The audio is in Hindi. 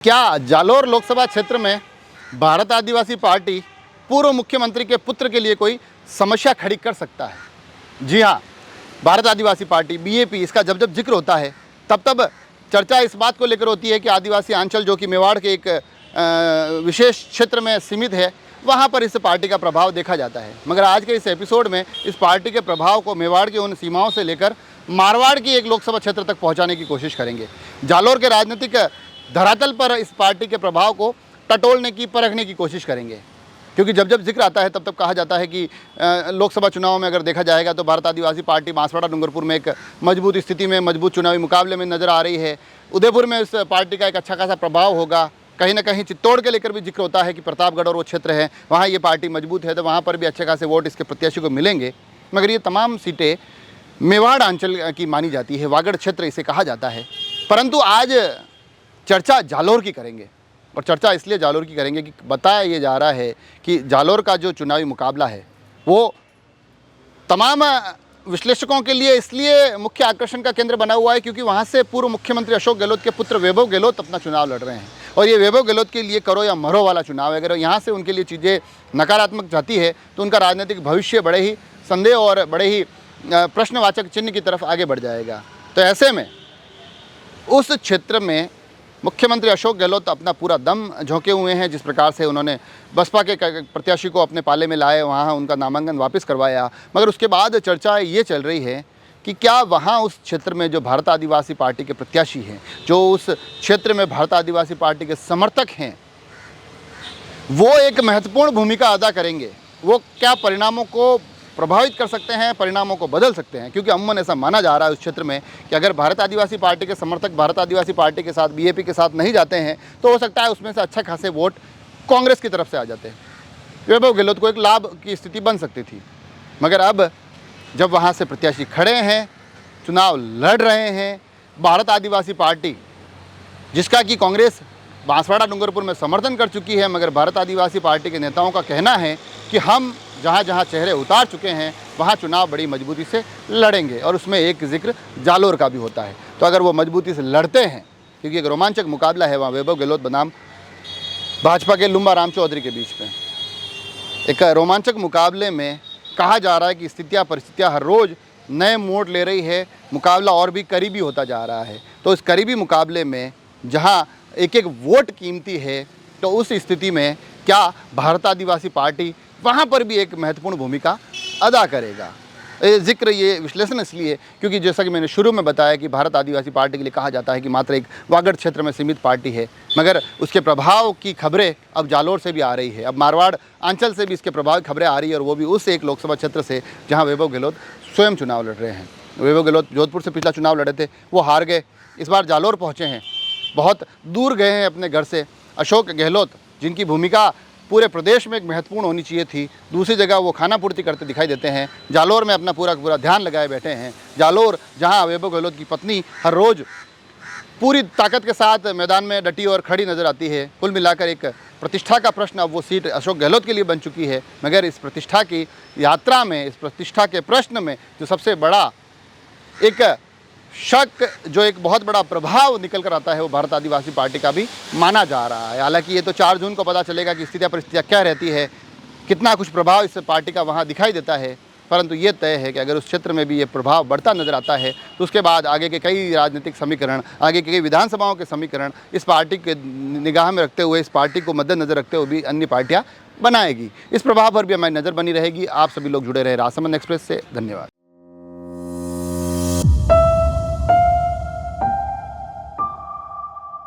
क्या जालोर लोकसभा क्षेत्र में भारत आदिवासी पार्टी पूर्व मुख्यमंत्री के पुत्र के लिए कोई समस्या खड़ी कर सकता है? जी हाँ, भारत आदिवासी पार्टी बीएपी, इसका जब जब जिक्र होता है तब तब चर्चा इस बात को लेकर होती है कि आदिवासी अंचल जो कि मेवाड़ के एक विशेष क्षेत्र में सीमित है, वहाँ पर इस पार्टी का प्रभाव देखा जाता है। मगर आज के इस एपिसोड में इस पार्टी के प्रभाव को मेवाड़ की उन सीमाओं से लेकर मारवाड़ की एक लोकसभा क्षेत्र तक पहुँचाने की कोशिश करेंगे। जालोर के राजनीतिक धरातल पर इस पार्टी के प्रभाव को टटोलने की, परखने की कोशिश करेंगे, क्योंकि जब जब जिक्र आता है तब तब कहा जाता है कि लोकसभा चुनाव में अगर देखा जाएगा तो भारत आदिवासी पार्टी बांसवाड़ा डूंगरपुर में एक मजबूत स्थिति में, मजबूत चुनावी मुकाबले में नज़र आ रही है। उदयपुर में इस पार्टी का एक अच्छा खासा प्रभाव होगा। कहीं ना कहीं चित्तौड़ के लेकर भी जिक्र होता है कि प्रतापगढ़ और वो क्षेत्र है, वहाँ ये पार्टी मजबूत है, तो वहाँ पर भी अच्छे खासे वोट इसके प्रत्याशी को मिलेंगे। मगर ये तमाम सीटें मेवाड़ अंचल की मानी जाती है, वागड़ क्षेत्र इसे कहा जाता है। परंतु आज चर्चा जालोर की करेंगे, और चर्चा इसलिए जालोर की करेंगे कि बताया ये जा रहा है कि जालोर का जो चुनावी मुकाबला है वो तमाम विश्लेषकों के लिए इसलिए मुख्य आकर्षण का केंद्र बना हुआ है क्योंकि वहाँ से पूर्व मुख्यमंत्री अशोक गहलोत के पुत्र वैभव गहलोत अपना चुनाव लड़ रहे हैं। और ये वैभव गहलोत के लिए करो या मरो वाला चुनाव है। अगर यहाँ से उनके लिए चीज़ें नकारात्मक जाती है तो उनका राजनीतिक भविष्य बड़े ही संदेह और बड़े ही प्रश्नवाचक चिन्ह की तरफ आगे बढ़ जाएगा। तो ऐसे में उस क्षेत्र में मुख्यमंत्री अशोक गहलोत अपना पूरा दम झोंके हुए हैं। जिस प्रकार से उन्होंने बसपा के प्रत्याशी को अपने पाले में लाए, वहाँ उनका नामांकन वापस करवाया, मगर उसके बाद चर्चा ये चल रही है कि क्या वहाँ उस क्षेत्र में जो भारत आदिवासी पार्टी के प्रत्याशी हैं, जो उस क्षेत्र में भारत आदिवासी पार्टी के समर्थक हैं, वो एक महत्वपूर्ण भूमिका अदा करेंगे। वो क्या परिणामों को प्रभावित कर सकते हैं, परिणामों को बदल सकते हैं। क्योंकि अमूमन ऐसा माना जा रहा है उस क्षेत्र में कि अगर भारत आदिवासी पार्टी के समर्थक भारत आदिवासी पार्टी के साथ, बीएपी के साथ नहीं जाते हैं तो हो सकता है उसमें से अच्छा खासे वोट कांग्रेस की तरफ से आ जाते हैं। वैभव गहलोत को एक लाभ की स्थिति बन सकती थी। मगर अब जब वहाँ से प्रत्याशी खड़े हैं, चुनाव लड़ रहे हैं, भारत आदिवासी पार्टी जिसका कि कांग्रेस बांसवाड़ा डूंगरपुर में समर्थन कर चुकी है, मगर भारत आदिवासी पार्टी के नेताओं का कहना है कि हम जहाँ जहाँ चेहरे उतार चुके हैं वहाँ चुनाव बड़ी मजबूती से लड़ेंगे। और उसमें एक जिक्र जालोर का भी होता है। तो अगर वो मजबूती से लड़ते हैं, क्योंकि एक रोमांचक मुकाबला है वहाँ वैभव गहलोत बनाम भाजपा के लुम्बा राम चौधरी के बीच में, एक रोमांचक मुकाबले में कहा जा रहा है कि स्थितियाँ परिस्थितियाँ हर रोज़ नए मोड़ ले रही है, मुकाबला और भी करीबी होता जा रहा है। तो इस करीबी मुकाबले में जहाँ एक एक वोट कीमती है, तो उस स्थिति में क्या भारत आदिवासी पार्टी वहाँ पर भी एक महत्वपूर्ण भूमिका अदा करेगा? जिक्र, ये विश्लेषण इसलिए क्योंकि जैसा कि मैंने शुरू में बताया कि भारत आदिवासी पार्टी के लिए कहा जाता है कि मात्र एक वागड़ क्षेत्र में सीमित पार्टी है, मगर उसके प्रभाव की खबरें अब जालोर से भी आ रही है। अब मारवाड़ अंचल से भी इसके प्रभाव की खबरें आ रही है, और वो भी उस एक लोकसभा क्षेत्र से जहाँ वैभव गहलोत स्वयं चुनाव लड़ रहे हैं। वैभव गहलोत जोधपुर से पिछला चुनाव लड़े थे, वो हार गए, इस बार जालोर पहुँचे हैं, बहुत दूर गए हैं अपने घर से। अशोक गहलोत जिनकी भूमिका पूरे प्रदेश में एक महत्वपूर्ण होनी चाहिए थी, दूसरी जगह वो खाना पूर्ति करते दिखाई देते हैं। जालोर में अपना पूरा ध्यान लगाए बैठे हैं। जालोर जहां वैभव गहलोत की पत्नी हर रोज़ पूरी ताकत के साथ मैदान में डटी और खड़ी नज़र आती है। कुल मिलाकर एक प्रतिष्ठा का प्रश्न अब वो सीट अशोक गहलोत के लिए बन चुकी है। मगर इस प्रतिष्ठा की यात्रा में, इस प्रतिष्ठा के प्रश्न में जो सबसे बड़ा एक शक, जो एक बहुत बड़ा प्रभाव निकल कर आता है, वो भारत आदिवासी पार्टी का भी माना जा रहा है। हालांकि ये तो 4 जून को पता चलेगा कि स्थितियाँ परिस्थितियाँ क्या रहती है, कितना कुछ प्रभाव इस पार्टी का वहाँ दिखाई देता है। परंतु ये तय है कि अगर उस क्षेत्र में भी ये प्रभाव बढ़ता नजर आता है तो उसके बाद आगे के कई राजनीतिक समीकरण, आगे के कई विधानसभाओं के समीकरण इस पार्टी के निगाह में रखते हुए, इस पार्टी को मद्देनजर रखते हुए भी अन्य पार्टियाँ बनाएगी। इस प्रभाव पर भी हमारी नज़र बनी रहेगी। आप सभी लोग जुड़े रहे राजसमंद एक्सप्रेस से। धन्यवाद।